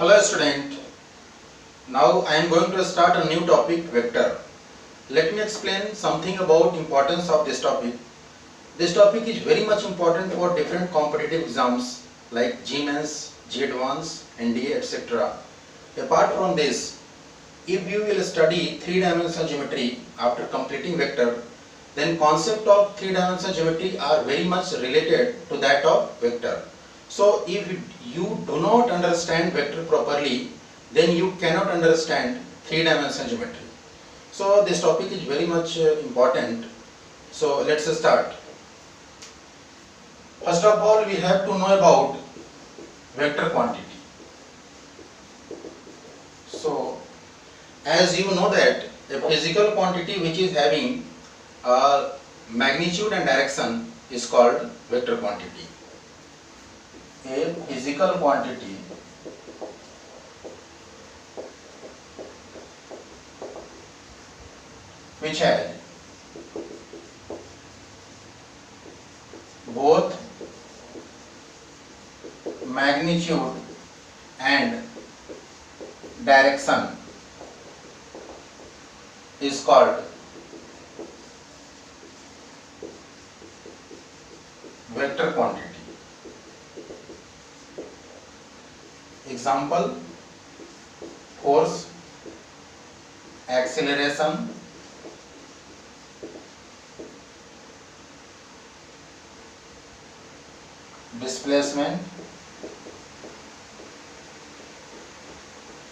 Hello student, now I am going to start a new topic, vector. Let me explain something about importance of this topic. This topic is very much important for different competitive exams like GMANS, G-Advance, NDA, etc. Apart from this, if you will study three-dimensional geometry after completing vector, then concept of three-dimensional geometry are very much related to that of vector. So if you do not understand vector properly, then you cannot understand three-dimensional geometry. So this topic is very much important. So let's start. First of all, we have to know about vector quantity. So as you know that a physical quantity which is having a magnitude and direction is called vector quantity. A physical quantity which has both magnitude and direction is called vector quantity. Example: force, acceleration, displacement,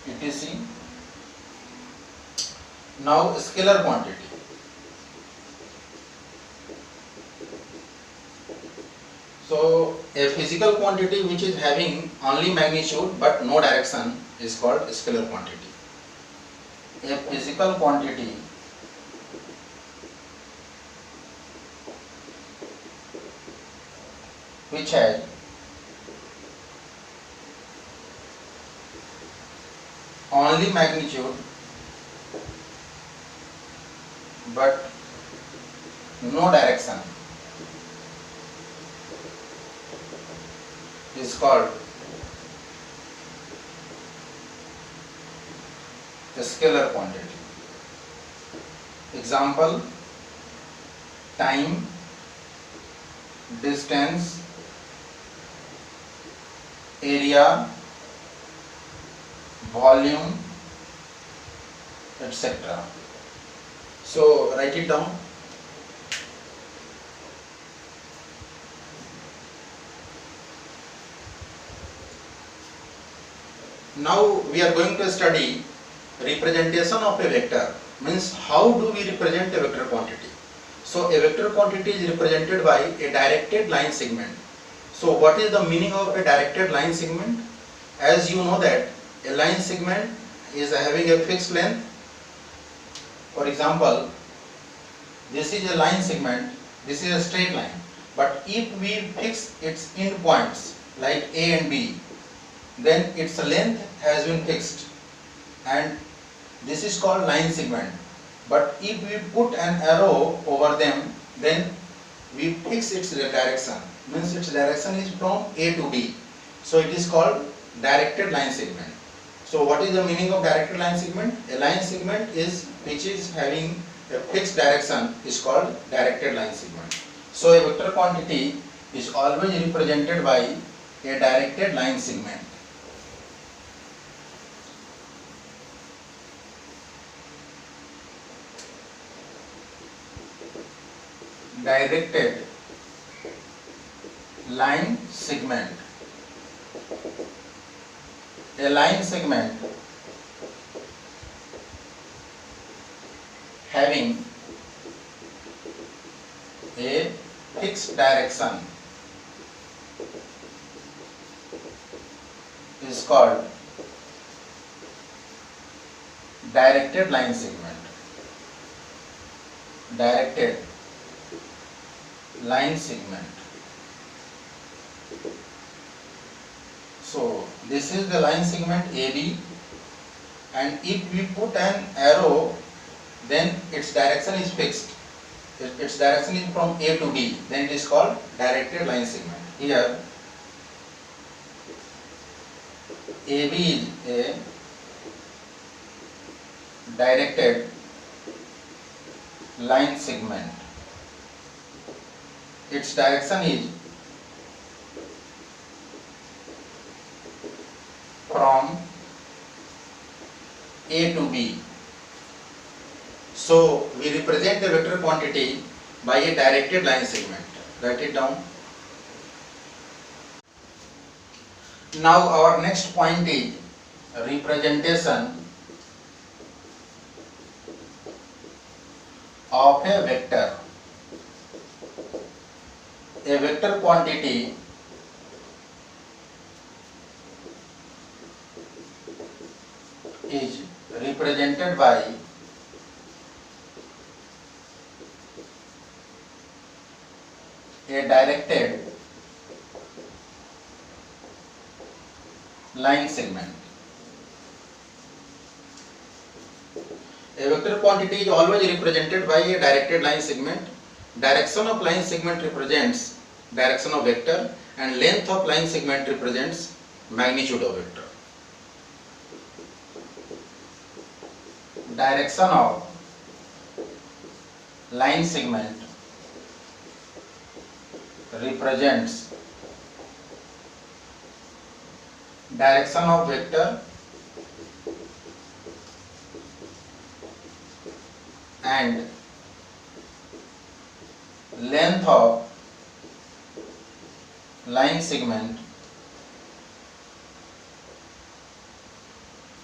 etc. Now scalar quantity. So a physical quantity which is having only magnitude but no direction is called scalar quantity. A physical quantity which has only magnitude but no direction is called the scalar quantity. Example: time, distance, area, volume, etc. So write it down. Now we are going to study representation of a vector, means how do we represent a vector quantity. So a vector quantity is represented by a directed line segment. So what is the meaning of a directed line segment? As you know that a line segment is having a fixed length. For example, this is a line segment, this is a straight line, but if we fix its end points like A and B, then its length has been fixed and this is called line segment. But if we put an arrow over them, then we fix its direction, means its direction is from A to B. So it is called directed line segment. So what is the meaning of directed line segment? A line segment is which is having a fixed direction is called directed line segment. So a vector quantity is always represented by a directed line segment. Directed line segment. A line segment having a fixed direction is called directed line segment. Directed line segment. So this is the line segment AB, and if we put an arrow, then its direction is fixed. Its direction is from A to B, then it is called directed line segment. Here AB is a directed line segment. Its direction is from A to B. So we represent the vector quantity by a directed line segment. Write it down. Now our next point is representation of a vector. A vector quantity is represented by a directed line segment. A vector quantity is always represented by a directed line segment. Direction of line segment represents direction of vector and length of line segment represents magnitude of vector. Direction of line segment represents direction of vector and length of line segment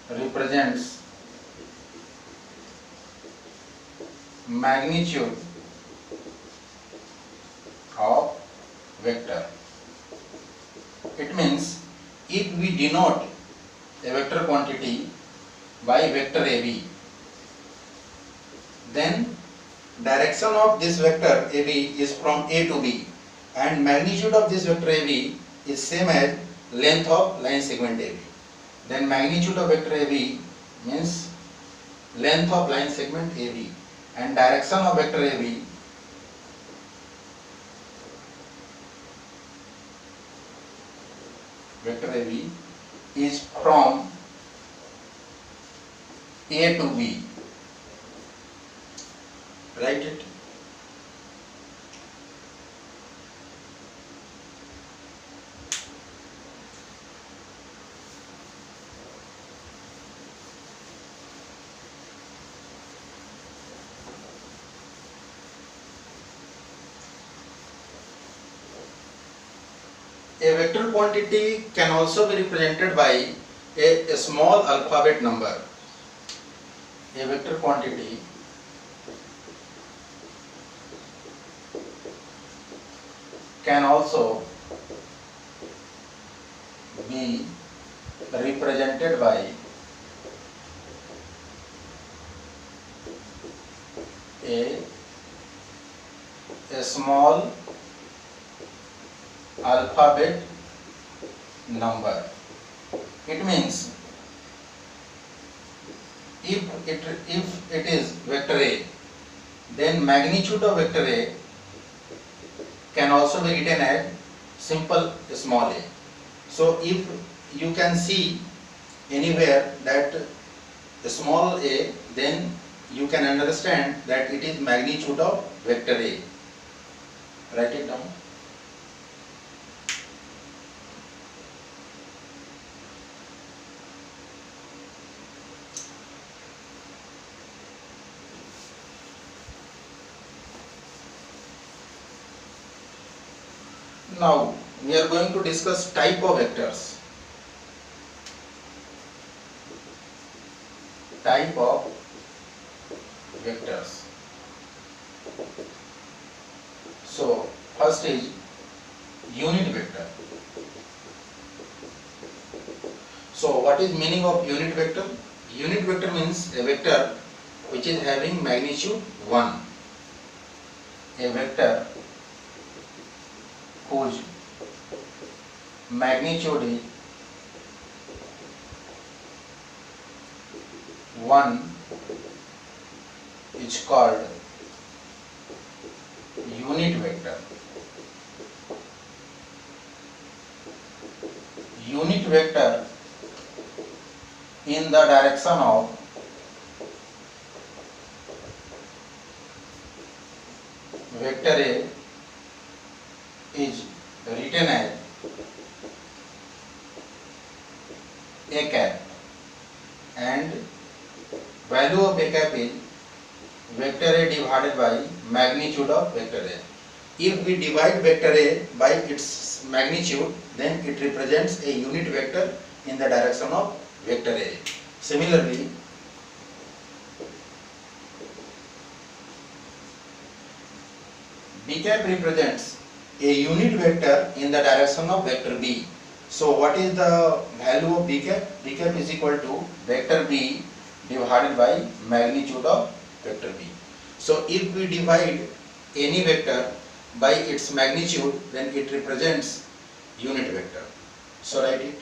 represents magnitude of vector. It means if we denote a vector quantity by vector AB, then direction of this vector AB is from A to B and magnitude of this vector AB is same as length of line segment AB. Then magnitude of vector AB means length of line segment AB and direction of vector AB is from A to B. Write it. A vector quantity can also be represented by a small alphabet number. A vector quantity can also be represented by a small alphabet number. It means if it is vector A, then magnitude of vector A can also be written as simple small a. So if you can see anywhere that small a, then you can understand that it is magnitude of vector A. Write it down. Now we are going to discuss type of vectors. Type of vectors. So first is unit vector. So what is meaning of unit vector? Unit vector means a vector which is having magnitude 1. A vector whose magnitude is 1 is called unit vector. Unit vector in the direction of vector A is written as A cap, and value of A cap is vector A divided by magnitude of vector A. If we divide vector A by its magnitude, then it represents a unit vector in the direction of vector A. Similarly, B cap represents a unit vector in the direction of vector B. So what is the value of B cap? B cap is equal to vector B divided by magnitude of vector B. So if we divide any vector by its magnitude, then it represents unit vector. So write it.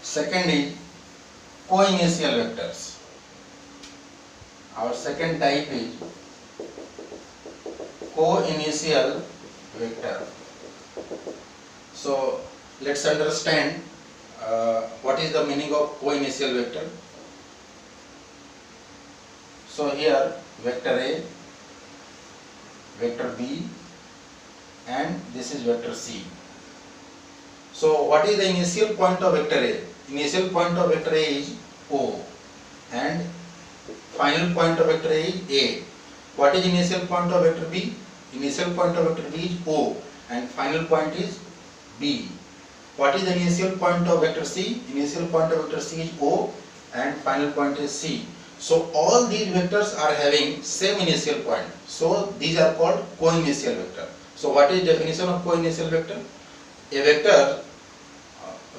Second is co-initial vectors. Our second type is co-initial vector. So let's understand what is the meaning of co-initial vector. So here vector A, vector B, and this is vector C. So what is the initial point of vector A? Initial point of vector A is O, and final point of vector A is A. What is initial point of vector B? Initial point of vector B is O, and final point is B. What is the initial point of vector C? Initial point of vector C is O, and final point is C. So all these vectors are having same initial point. So these are called co-initial vector. So what is definition of co-initial vector? A vector,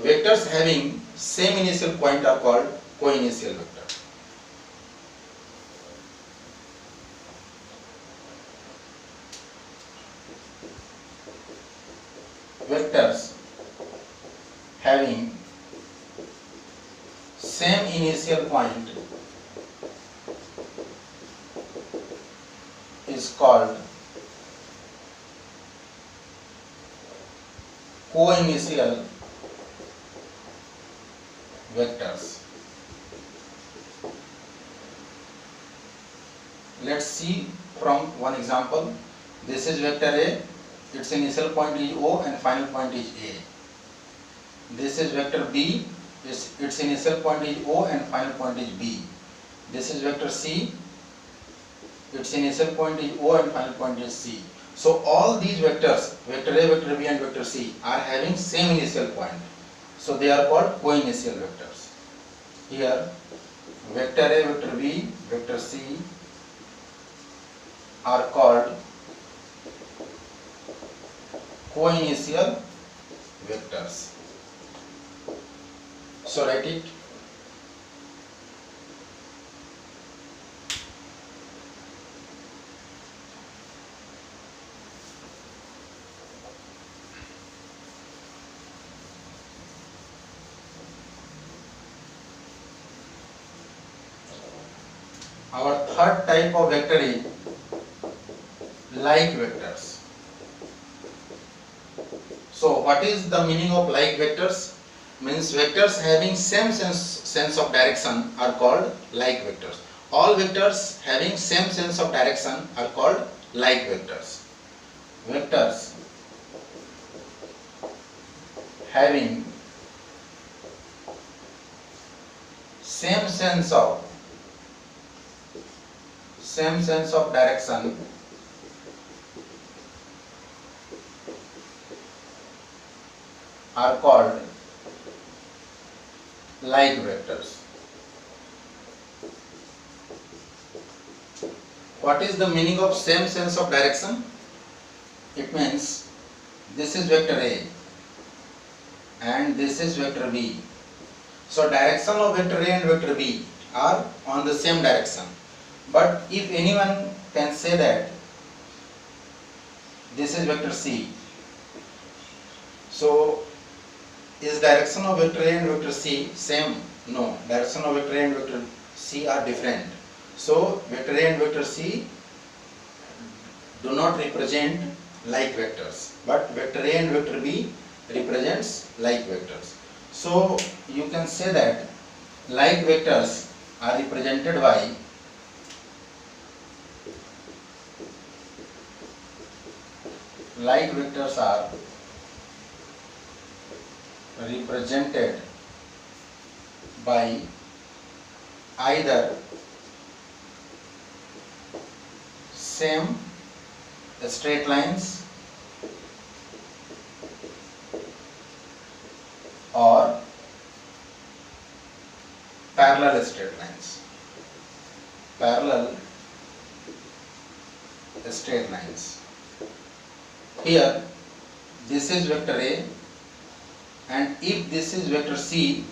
vectors having same initial point are called co-initial vector. Vectors having same initial point is called co-initial vectors. Let's see from one example. This is vector A, its initial point is O and final point is A. This is vector B, its initial point is O and final point is B. This is vector C, its initial point is O and final point is C. So all these vectors, vector A, vector B and vector C, are having same initial point. So they are called co-initial vectors. Here vector A, vector B, vector C are called co-initial vectors. So write it. Our third type of vector is like vectors. So what is the meaning of like vectors? Means vectors having same sense of direction are called like vectors. All vectors having same sense of direction are called like vectors. Vectors having same sense of direction are called like vectors. What is the meaning of same sense of direction? It means this is vector A and this is vector B. So direction of vector A and vector B are on the same direction. But if anyone can say that this is vector C, so is direction of vector A and vector C same? No, direction of vector A and vector C are different. So vector A and vector C do not represent like vectors, but vector A and vector B represents like vectors. So you can say that like vectors are represented by either same straight lines or parallel straight lines. Here this is vector A, and if this is vector C,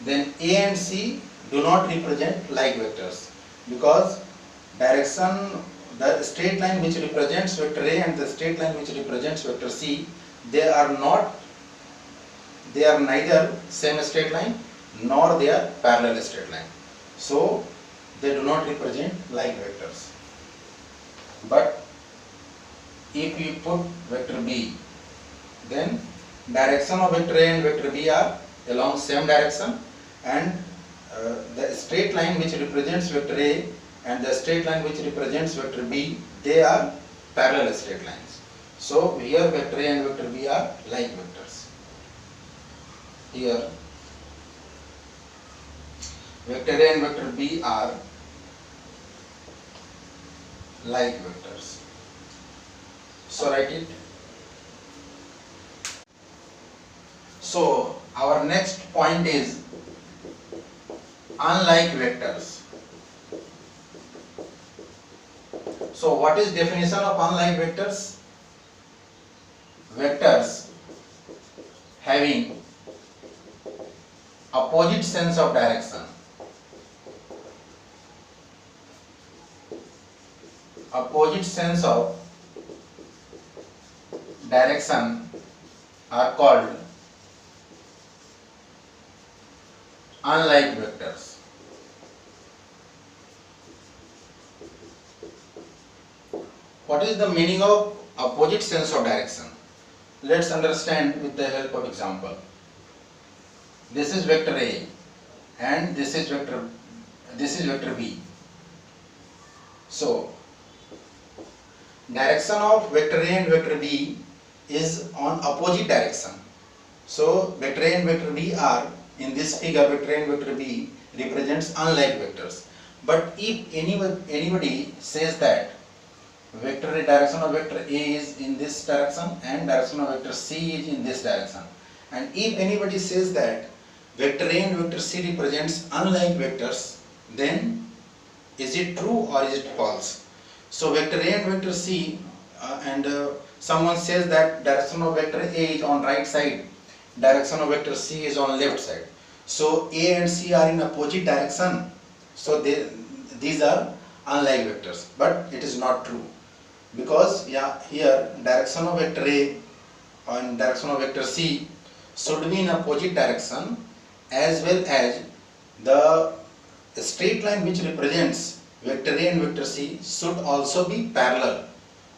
then A and C do not represent like vectors, because the straight line which represents vector A and the straight line which represents vector C, they are neither same straight line nor they are parallel straight line. So they do not represent like vectors. But if you put vector B, then direction of vector A and vector B are along same direction, and the straight line which represents vector A and the straight line which represents vector B, they are parallel straight lines. So here vector A and vector B are like vectors. Here vector A and vector B are like vectors. So write it. So our next point is unlike vectors. So what is definition of unlike vectors? Vectors having opposite sense of direction. Opposite sense of direction are called unlike vectors. What is the meaning of opposite sense of direction? Let's understand with the help of example. This is vector A and this is vector B. So direction of vector A and vector B is on opposite direction. So vector A and vector B are, in this figure, vector A and vector B represents unlike vectors. But if anybody says that direction of vector A is in this direction and direction of vector C is in this direction, and if anybody says that vector A and vector C represents unlike vectors, then is it true or is it false? So vector A and vector C, and someone says that direction of vector A is on right side, direction of vector C is on left side. So A and C are in opposite direction. So these are unlike vectors. But it is not true, because here direction of vector A and direction of vector C should be in opposite direction, as well as the straight line which represents vector A and vector C should also be parallel,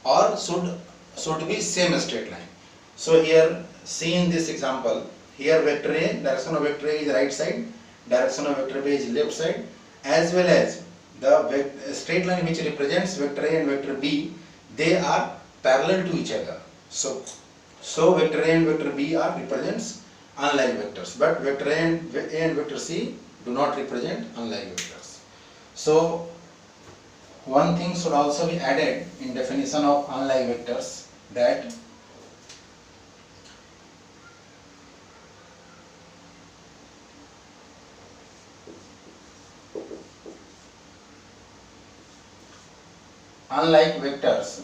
or should be same straight line. So here, see in this example, here vector A, direction of vector A is right side, direction of vector B is left side, as well as the straight line which represents vector A and vector B, they are parallel to each other. So vector A and vector B are represents unlike vectors, but vector A and vector C do not represent unlike vectors. So one thing should also be added in definition of unlike vectors, that unlike vectors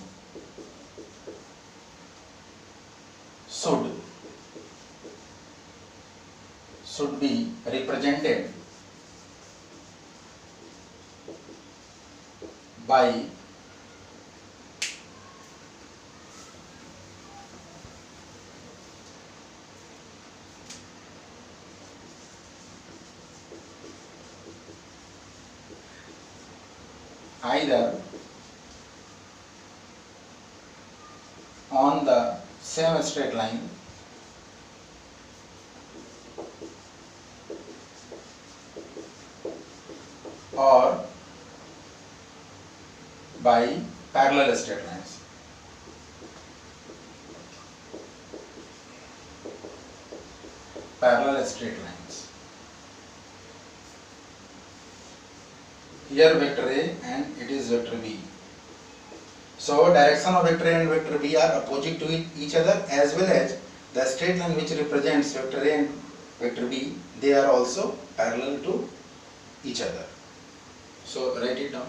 should be represented by either on the same straight line or by parallel straight lines. Parallel straight lines. Here vector A and it is vector B. So direction of vector A and vector B are opposite to each other, as well as the straight line which represents vector A and vector B, they are also parallel to each other. So write it down.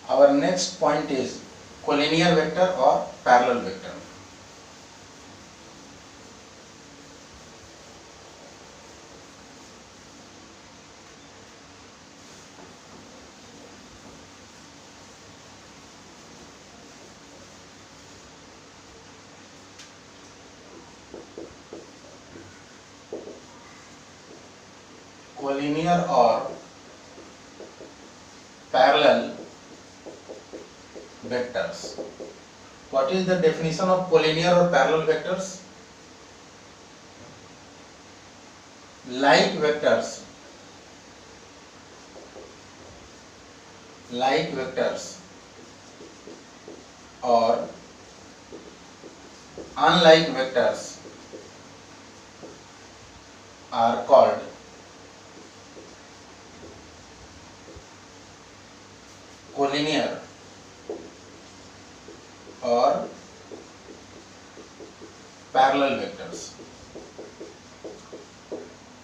Our next point is collinear vector or parallel vector. Collinear or parallel vectors. What is the definition of collinear or parallel vectors? Like vectors or unlike vectors are called collinear or parallel vectors.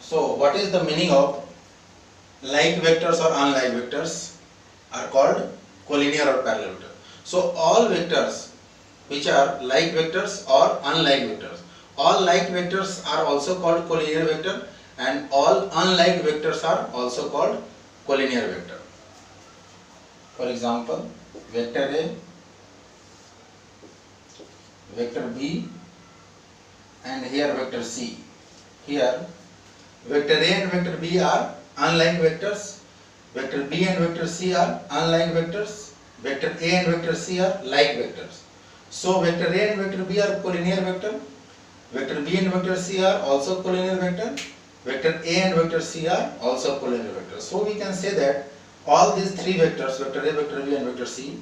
So what is the meaning of like vectors or unlike vectors are called collinear or parallel vectors? So all vectors which are like vectors or unlike vectors, all like vectors are also called collinear vector, and all unlike vectors are also called collinear vector. For example, vector A, vector B, and here vector C. Here vector A and vector B are unlike vectors, vector B and vector C are unlike vectors, vector A and vector C are like vectors. So vector A and vector B are collinear vector, vector B and vector C are also collinear vector, vector A and vector C are also collinear vector. So we can say that all these three vectors, vector A, vector B and vector C,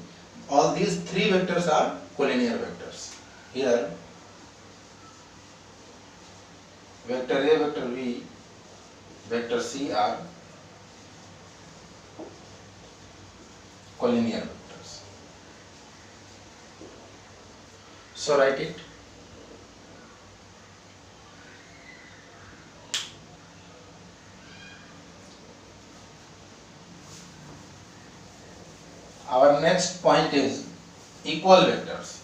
all these three vectors are collinear vectors. Here vector A, vector B, vector C are collinear vectors. So write it. Our next point is equal vectors.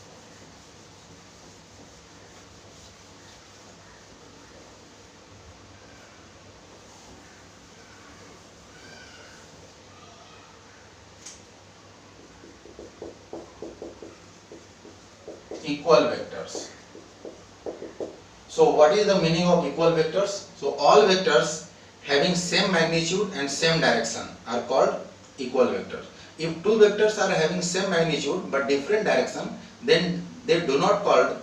Equal vectors. So what is the meaning of equal vectors? So all vectors having same magnitude and same direction are called equal vectors. If two vectors are having same magnitude but different direction, then they do not called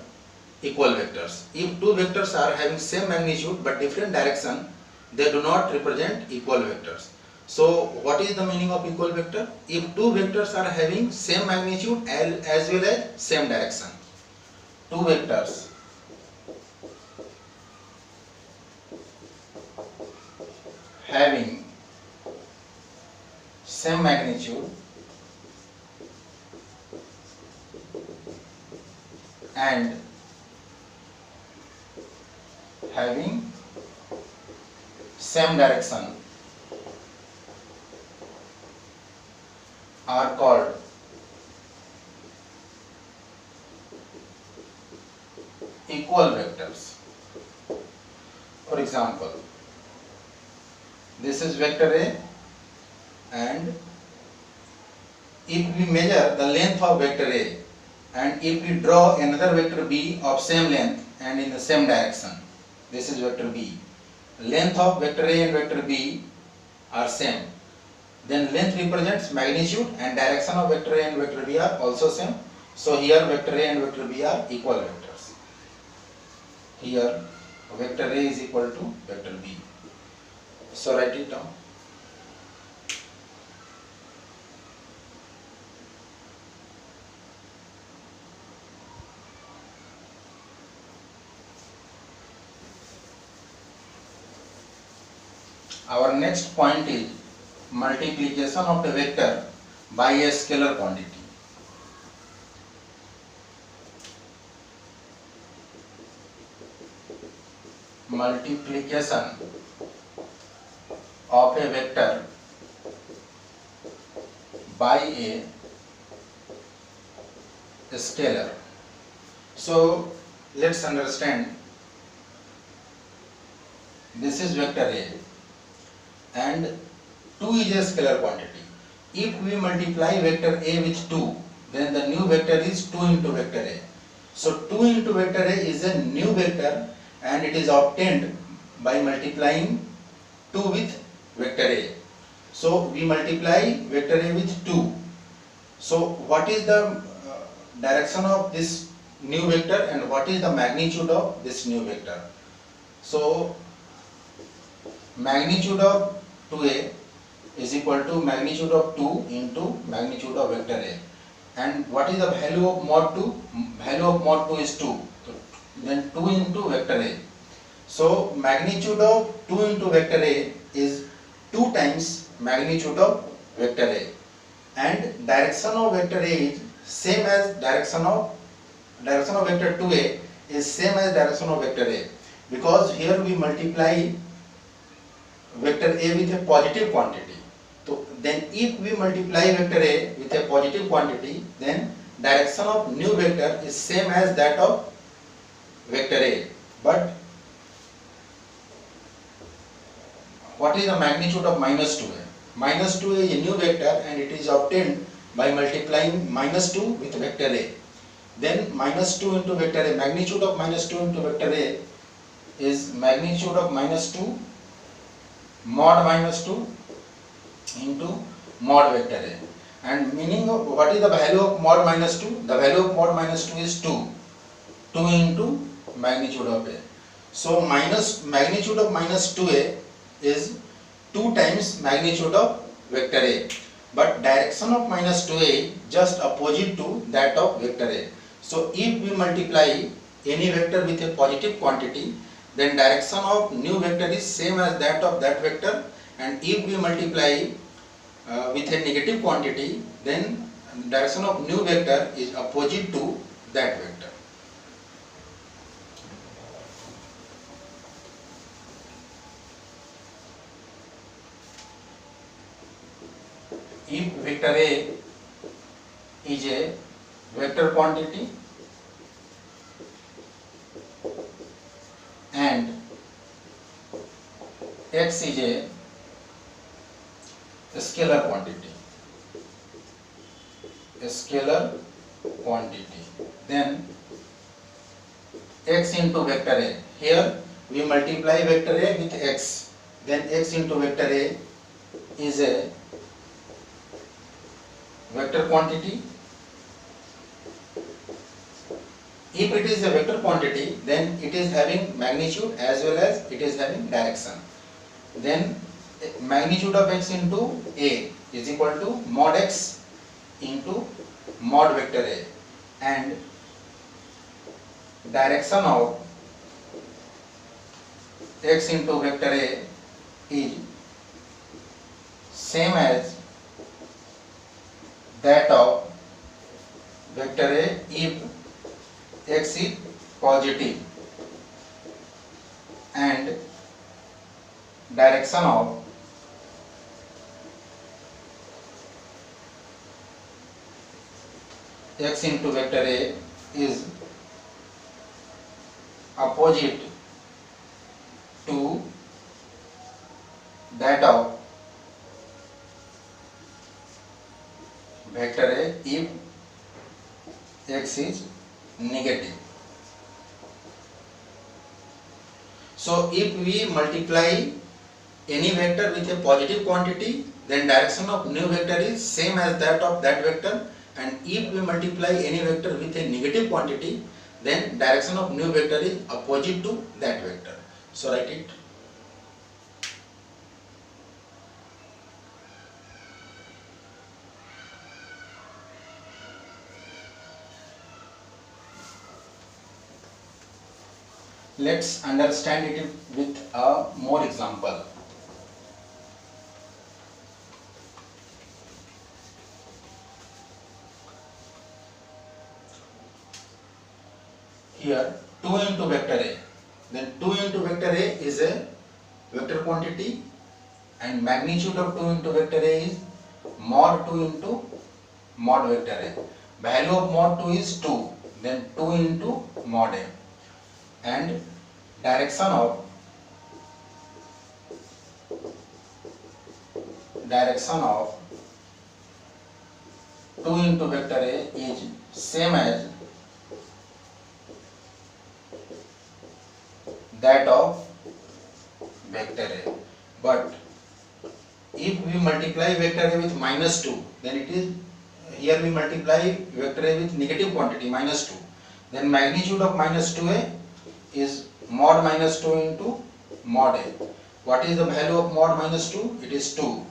equal vectors. If two vectors are having same magnitude but different direction, they do not represent equal vectors. So what is the meaning of equal vector? If two vectors are having same magnitude as well as same direction. Two vectors having same magnitude and having same direction are called equal vectors. For example, this is vector A, and if we measure the length of vector A, and if we draw another vector b of same length and in the same direction, this is vector b, length of vector a and vector b are same, then length represents magnitude and direction of vector a and vector b are also same. So here vector a and vector b are equal vectors. Here vector a is equal to vector b. So write it down. Our next point is multiplication of a vector by a scalar quantity. Multiplication of a vector by a scalar. So let's understand, this is vector a and 2 is a scalar quantity. If we multiply vector a with 2, then the new vector is 2 into vector a. So 2 into vector a is a new vector and it is obtained by multiplying 2 with vector a. So we multiply vector a with 2. So what is the direction of this new vector and what is the magnitude of this new vector? So magnitude of 2a is equal to magnitude of 2 into magnitude of vector a. And what is the value of mod 2? Value of mod 2 is 2. So then 2 into vector a. So magnitude of 2 into vector a is 2 times magnitude of vector a. And direction of vector a is same as direction of vector 2a is same as direction of vector a, because here we multiply vector a with a positive quantity. So then if we multiply vector a with a positive quantity, then direction of new vector is same as that of vector a. But what is the magnitude of minus 2a? Minus 2a is a new vector and it is obtained by multiplying minus 2 with vector a. Then minus 2 into vector a, magnitude of minus 2 into vector a is magnitude of minus 2 mod minus 2 into mod vector a. And meaning of what is the value of mod minus 2? The value of mod minus 2 is 2. 2 into magnitude of a. So magnitude of minus 2a is 2 times magnitude of vector a. But direction of minus 2a just opposite to that of vector a. So if we multiply any vector with a positive quantity, then direction of new vector is same as that of that vector, and if we multiply with a negative quantity, then direction of new vector is opposite to that vector. If vector a is a vector quantity and x is a scalar quantity, then x into vector a. Here we multiply vector a with x, then x into vector a is a vector quantity. If it is a vector quantity, then it is having magnitude as well as it is having direction. Then magnitude of x into a is equal to mod x into mod vector a, and direction of x into vector a is same as that of vector a if x is positive, and direction of x into vector a is opposite to that of vector a if x is negative. So if we multiply any vector with a positive quantity, then direction of new vector is same as that of that vector, and if we multiply any vector with a negative quantity, then direction of new vector is opposite to that vector. So write it. Let's understand it with a more example. Here 2 into vector A, then 2 into vector A is a vector quantity, and magnitude of 2 into vector A is mod 2 into mod vector A. Value of mod 2 is 2, then 2 into mod A, and direction of 2 into vector A is same as that of vector A. But if we multiply vector A with minus 2, then it is, here we multiply vector A with negative quantity minus 2, then magnitude of minus 2A is mod minus 2 into mod A. What is the value of mod minus 2? It is 2,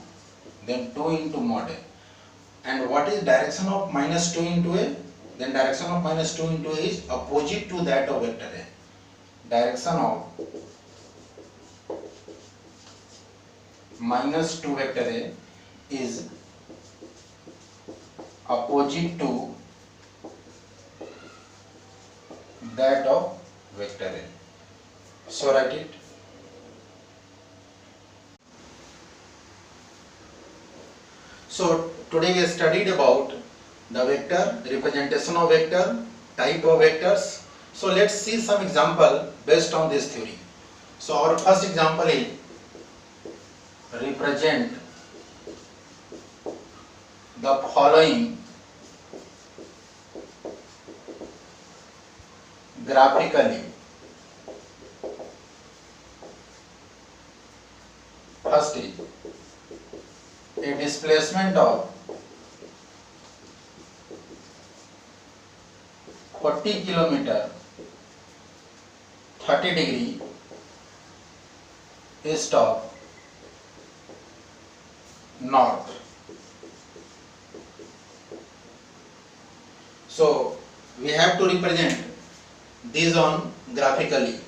then 2 into mod A. And what is direction of minus 2 into A? Then direction of minus 2 into A is opposite to that of vector A. Direction of minus 2 vector A is opposite to that of vector A. So write it. So today we studied about the vector, representation of vector, type of vectors. So let's see some example based on this theory. So our first example is represent the following graphically. First is a displacement of 40 kilometer 30 degree east of north. So we have to represent this on graphically.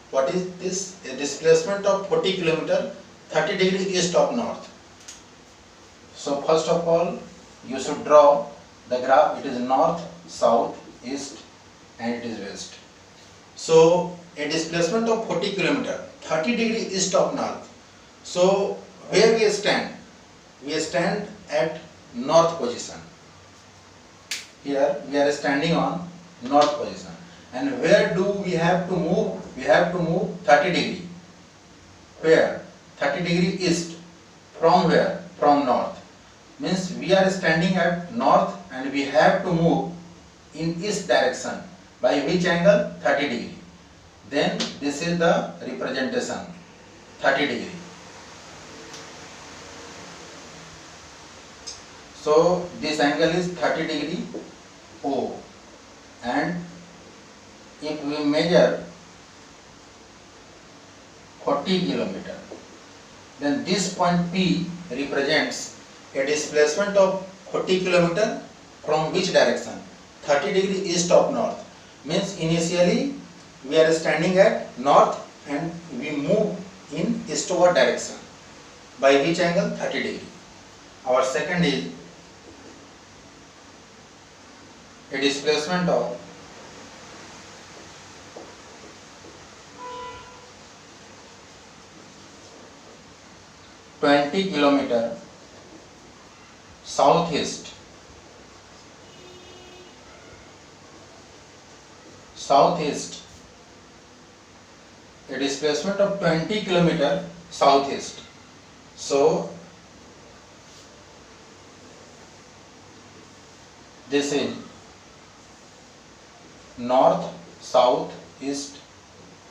What is this? A displacement of 40 kilometer 30 degree east of north. So first of all you should draw the graph. It is north, south, east and it is west. So a displacement of 40 kilometer 30 degree east of north. So where we stand? We stand at north position. Here we are standing on north position. And where do we have to move? We have to move 30 degree. Where? 30 degree east. From where? From north. Means we are standing at north and we have to move in east direction. By which angle? 30 degree. Then this is the representation, 30 degree. So this angle is 30 degree O, and if we measure 40 kilometer, then this point P represents a displacement of 40 kilometer from which direction? 30 degree east of north. Means initially we are standing at north and we move in eastward direction. By which angle? 30 degree. Our second is a displacement of 20 kilometer southeast. Southeast, a displacement of 20 kilometer southeast. So this is north, south, east,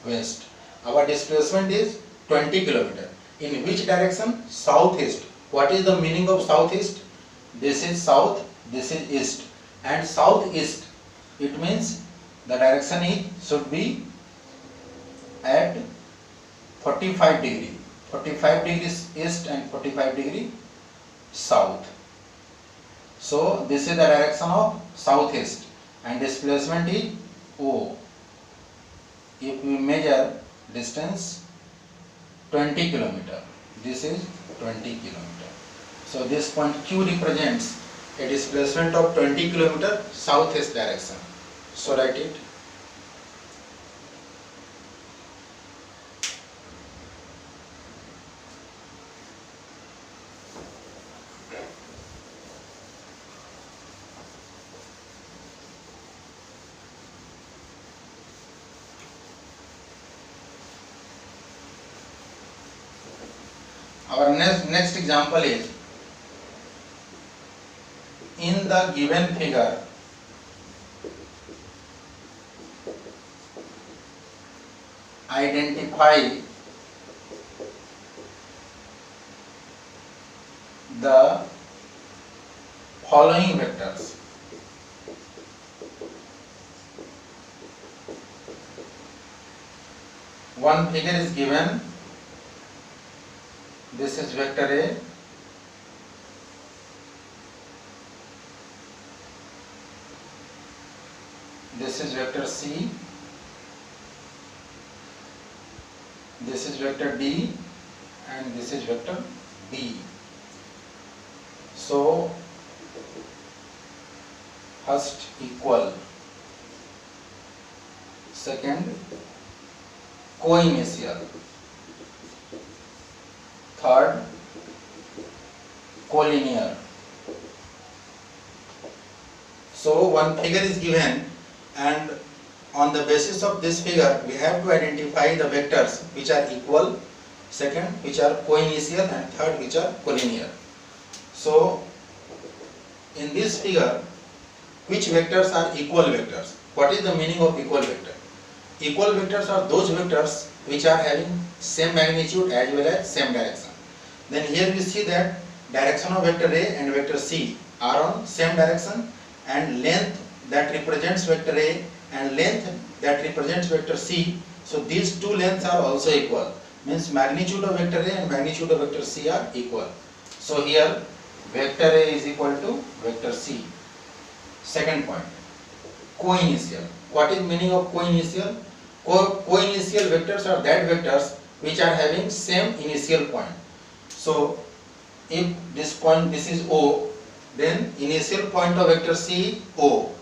west. Our displacement is 20 kilometer. In which direction? Southeast. What is the meaning of southeast? This is south, this is east, and southeast, it means the direction should be at 45 degree. 45 degrees east and 45 degree south. So this is the direction of southeast and displacement is O. If we measure distance 20 kilometer, this is 20 kilometer. So this point Q represents a displacement of 20 kilometer southeast direction. So write it. Our next example is, in the given figure, identify the following vectors. One figure is given. This is vector A, this is vector C, this is vector D, and this is vector B. So first equal, second co-initial, third collinear. So one figure is given, and on the basis of this figure we have to identify the vectors which are equal, second which are co-initial, and third which are collinear. So in this figure, which vectors are equal vectors? What is the meaning of equal vector? Equal vectors are those vectors which are having same magnitude as well as same direction. Then here we see that direction of vector A and vector C are on same direction, and length that represents vector A and length that represents vector C, so these two lengths are also equal, means magnitude of vector A and magnitude of vector C are equal. So here vector A is equal to vector C. Second point, co-initial. What is meaning of co-initial? Co-initial vectors are that vectors which are having same initial point. So if this point, this is O, then initial point of vector C is O,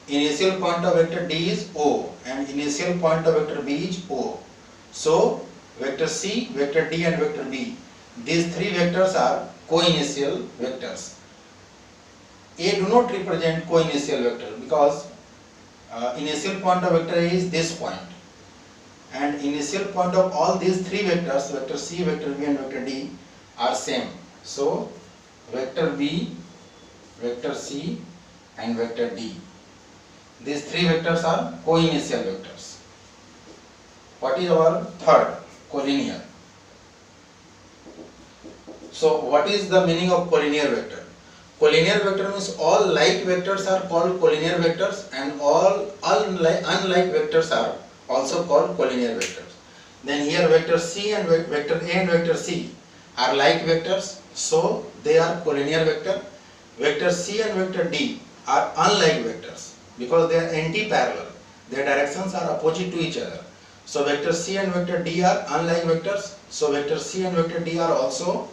initial point of vector D is O, and initial point of vector B is O. So vector C, vector D, and vector B, these three vectors are co-initial vectors. A do not represent co-initial vector because initial point of vector A is this point, and initial point of all these three vectors, vector C, vector B, and vector D, are same. So vector B, vector C, and vector D, these three vectors are co-initial vectors. What is our third? Collinear. So what is the meaning of collinear vector? Collinear vector means all like vectors are called collinear vectors, and all unlike vectors are also called collinear vectors. Then here vector C and vector A and vector C are like vectors, so they are collinear vector. Vector C and vector D are unlike vectors because they are anti-parallel. Their directions are opposite to each other. So vector C and vector D are unlike vectors. So vector C and vector D are also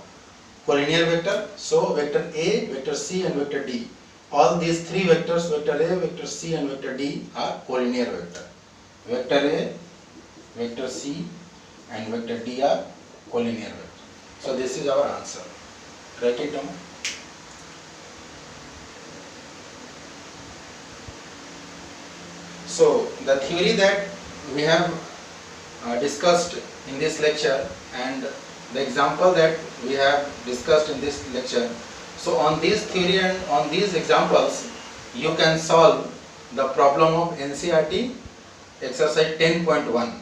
collinear vector. So vector A, vector C, and vector D, all these three vectors, vector A, vector C, and vector D, are collinear vector. Vector A, vector C, and vector D are collinear vector. So this is our answer. Write it down. So the theory that we have discussed in this lecture and the example that we have discussed in this lecture, so on this theory and on these examples you can solve the problem of NCERT exercise 10.1.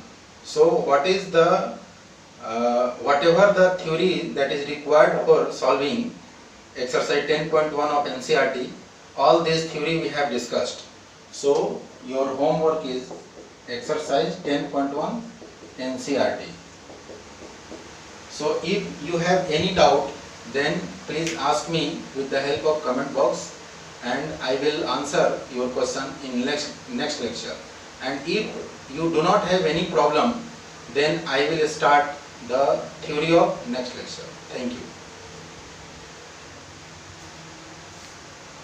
So what is the whatever the theory that is required for solving exercise 10.1 of NCERT, all this theory we have discussed. So your homework is exercise 10.1 NCERT. So if you have any doubt, then please ask me with the help of comment box, and I will answer your question in next lecture. And if you do not have any problem, then I will start the theory of next lecture. Thank you.